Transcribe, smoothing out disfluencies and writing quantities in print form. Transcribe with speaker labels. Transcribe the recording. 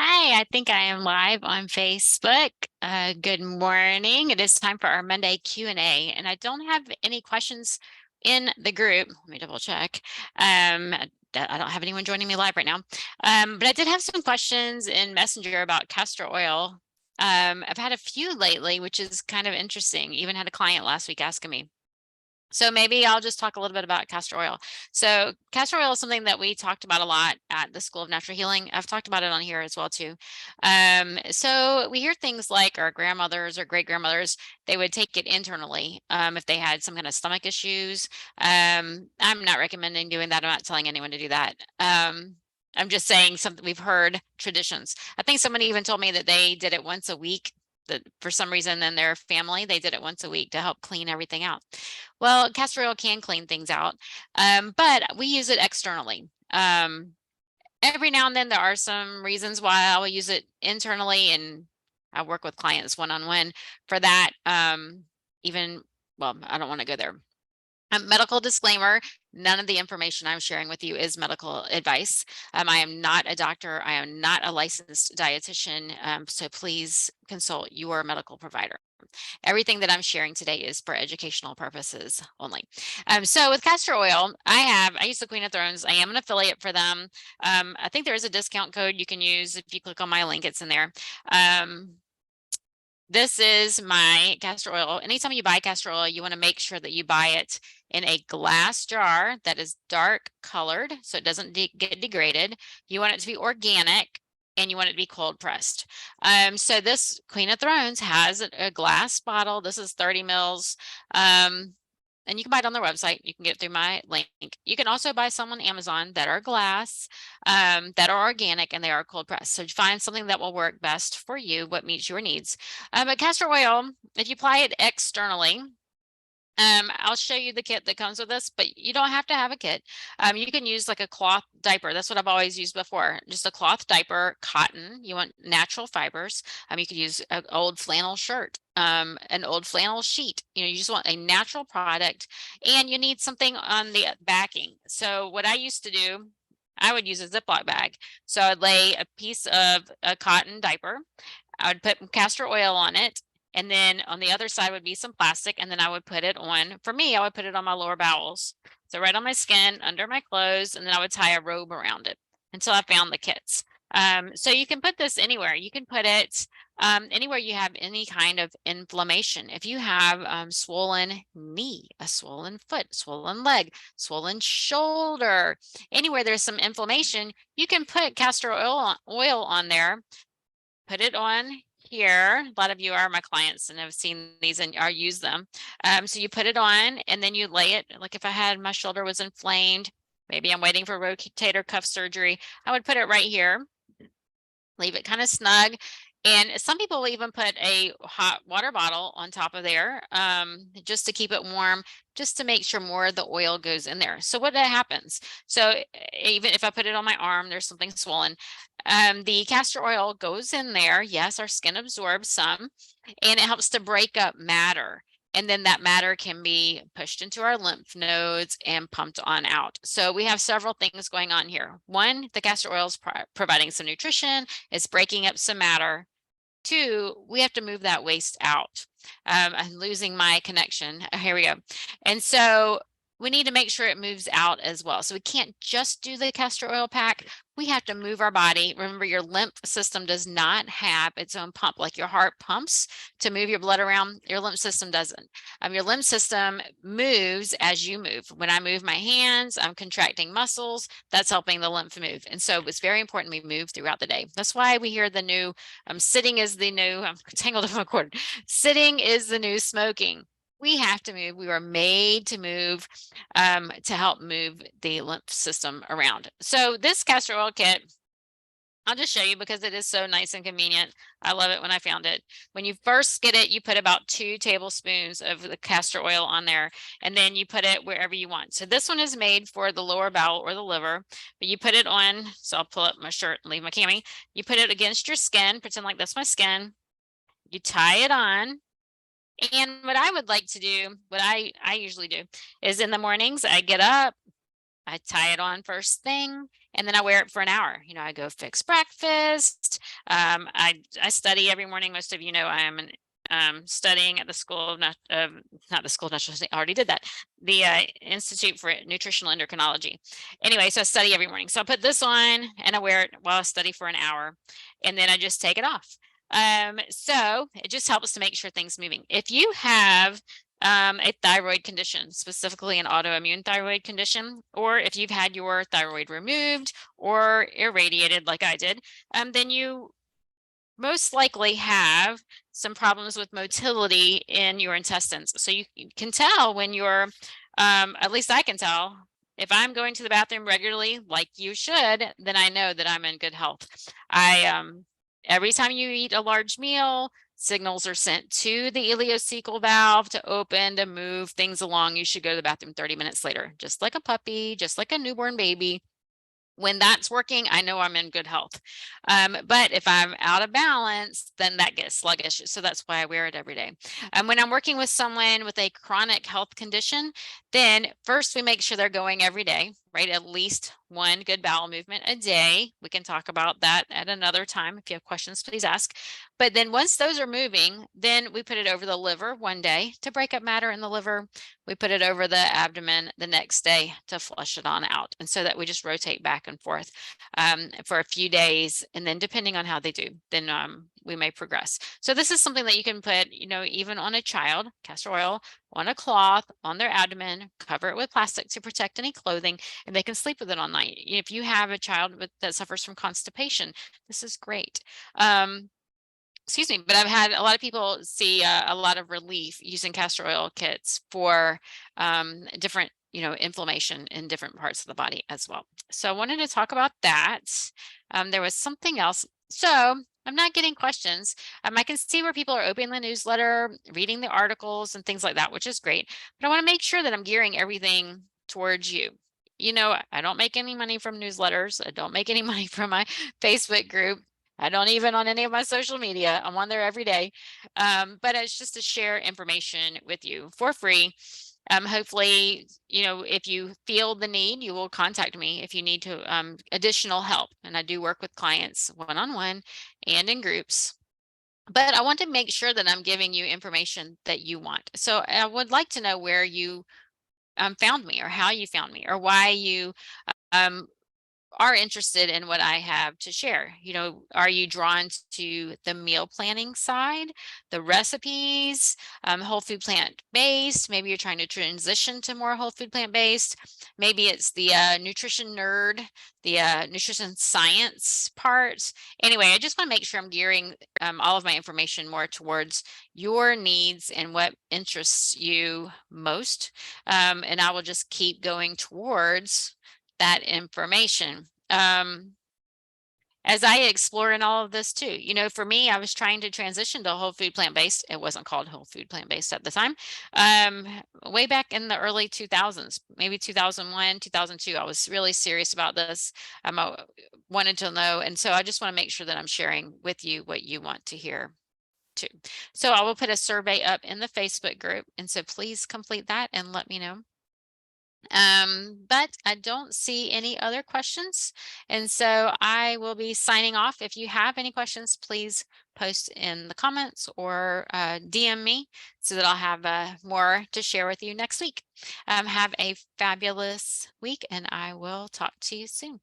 Speaker 1: Hi, I think I am live on Facebook. Good morning. It is time for our Monday Q&A, and I don't have any questions in the group. Let me double check. I don't have anyone joining me live right now, but I did have some questions in Messenger about castor oil. I've had a few lately, which is kind of interesting. Even had a client last week asking me. So maybe I'll just talk a little bit about castor oil. So castor oil is something that we talked about a lot at the School of Natural Healing. I've talked about it on here as well too. So we hear things like our grandmothers or great grandmothers, they would take it internally if they had some kind of stomach issues. I'm not recommending doing that. I'm not telling anyone to do that. I'm just saying something we've heard traditions. I think somebody even told me that they did it once a week. That for some reason in their family, they did it once a week to help clean everything out. Well, castor oil can clean things out, but we use it externally. Every now and then there are some reasons why I will use it internally, and I work with clients one-on-one for that. Well, I don't want to go there. Medical disclaimer, none of the information I'm sharing with you is medical advice. I am not a doctor. I am not a licensed dietitian. So please consult your medical provider. Everything that I'm sharing today is for educational purposes only. So with castor oil, I use the Queen of Thrones. I am an affiliate for them. I think there is a discount code you can use. If you click on my link, it's in there. This is my castor oil. Anytime you buy castor oil, you want to make sure that you buy it in a glass jar that is dark colored so it doesn't get degraded. You want it to be organic and you want it to be cold pressed. So this Queen of Thrones has a glass bottle. This is 30 mils. And you can buy it on their website. You can get it through my link. You can also buy some on Amazon that are glass, that are organic, and they are cold pressed. So find something that will work best for you, what meets your needs. But castor oil, if you apply it externally, I'll show you the kit that comes with this, but you don't have to have a kit. You can use like a cloth diaper. That's what I've always used before. Just a cloth diaper, cotton. You want natural fibers. You could use an old flannel shirt, an old flannel sheet. You just want a natural product, and you need something on the backing. So what I used to do, I would use a Ziploc bag. So I'd lay a piece of a cotton diaper. I would put castor oil on it. And then on the other side would be some plastic. And then I would put it on, for me, I would put it on my lower bowels. So right on my skin, under my clothes, and then I would tie a robe around it until I found the kits. So you can put this anywhere. You can put it anywhere you have any kind of inflammation. If you have swollen knee, a swollen foot, swollen leg, swollen shoulder, anywhere there's some inflammation, you can put castor oil on there, put it on here. A lot of you are my clients and have seen these and are use them. So you put it on and then you lay it, like if I had my shoulder was inflamed, maybe I'm waiting for rotator cuff surgery, I would put it right here, leave it kind of snug. And some people will even put a hot water bottle on top of there, just to keep it warm, just to make sure more of the oil goes in there. So what happens? So even if I put it on my arm, there's something swollen. The castor oil goes in there. Yes, our skin absorbs some, and it helps to break up matter. And then that matter can be pushed into our lymph nodes and pumped on out. So we have several things going on here. One, the castor oil is providing some nutrition. It's breaking up some matter. Two, we have to move that waste out. I'm losing my connection. Here we go. And so we need to make sure it moves out as well. So we can't just do the castor oil pack. We have to move our body. Remember, your lymph system does not have its own pump. Like your heart pumps to move your blood around, your lymph system doesn't. Your lymph system moves as you move. When I move my hands, I'm contracting muscles. That's helping the lymph move. And so it's very important we move throughout the day. That's why we hear the new sitting is the new, I'm tangled up in my cord. Sitting is the new smoking. We have to move. We were made to move, to help move the lymph system around. So this castor oil kit, I'll just show you because it is so nice and convenient. I love it when I found it. When you first get it, you put about 2 tablespoons of the castor oil on there, and then you put it wherever you want. So this one is made for the lower bowel or the liver, but you put it on, so I'll pull up my shirt and leave my cami. You put it against your skin, pretend like that's my skin. You tie it on. And what I would like to do, what I usually do is in the mornings, I get up, I tie it on first thing, and then I wear it for an hour. You know, I go fix breakfast. I study every morning. Most of you know I am studying at the School of, not the School of Natural, I already did that, the Institute for Nutritional Endocrinology. Anyway, so I study every morning. So I put this on and I wear it while I study for an hour, and then I just take it off. So it just helps to make sure things moving. If you have a thyroid condition, specifically an autoimmune thyroid condition, or if you've had your thyroid removed or irradiated like I did, then you most likely have some problems with motility in your intestines. So you can tell when you're, at least I can tell, if I'm going to the bathroom regularly, like you should, then I know that I'm in good health. Every time you eat a large meal, signals are sent to the ileocecal valve to open, to move things along. You should go to the bathroom 30 minutes later, just like a puppy, just like a newborn baby. When that's working, I know I'm in good health. But if I'm out of balance, then that gets sluggish. So that's why I wear it every day. When I'm working with someone with a chronic health condition, then first we make sure they're going every day, right? At least one good bowel movement a day. We can talk about that at another time. If you have questions, please ask. But then once those are moving, then we put it over the liver one day to break up matter in the liver. We put it over the abdomen the next day to flush it on out. And so that we just rotate back and forth for a few days. And then depending on how they do, then we may progress. So this is something that you can put, you know, even on a child, castor oil, on a cloth, on their abdomen, cover it with plastic to protect any clothing, and they can sleep with it all night. If you have a child that suffers from constipation, this is great. Excuse me, but I've had a lot of people see a lot of relief using castor oil kits for different, you know, inflammation in different parts of the body as well. So I wanted to talk about that. There was something else. So I'm not getting questions. I can see where people are opening the newsletter, reading the articles and things like that, which is great. But I want to make sure that I'm gearing everything towards you. You know, I don't make any money from newsletters. I don't make any money from my Facebook group. I don't even on any of my social media. I'm on there every day. But it's just to share information with you for free. Hopefully, you know, if you feel the need, you will contact me if you need to additional help. And I do work with clients one-on-one and in groups. But I want to make sure that I'm giving you information that you want. So I would like to know where you found me, or how you found me, or why you are interested in what I have to share. You know, are you drawn to the meal planning side, the recipes, whole food plant based? Maybe you're trying to transition to more whole food plant based. Maybe it's the nutrition nerd, the nutrition science part. Anyway, I just want to make sure I'm gearing all of my information more towards your needs and what interests you most. And I will just keep going towards that information. As I explore in all of this too, you know, for me, I was trying to transition to whole food plant-based. It wasn't called whole food plant-based at the time. Way back in the early 2000s, maybe 2001, 2002, I was really serious about this. I wanted to know. And so I just want to make sure that I'm sharing with you what you want to hear too. So I will put a survey up in the Facebook group. And so please complete that and let me know. But I don't see any other questions. And so I will be signing off. If you have any questions, please post in the comments or DM me so that I'll have more to share with you next week. Have a fabulous week, and I will talk to you soon.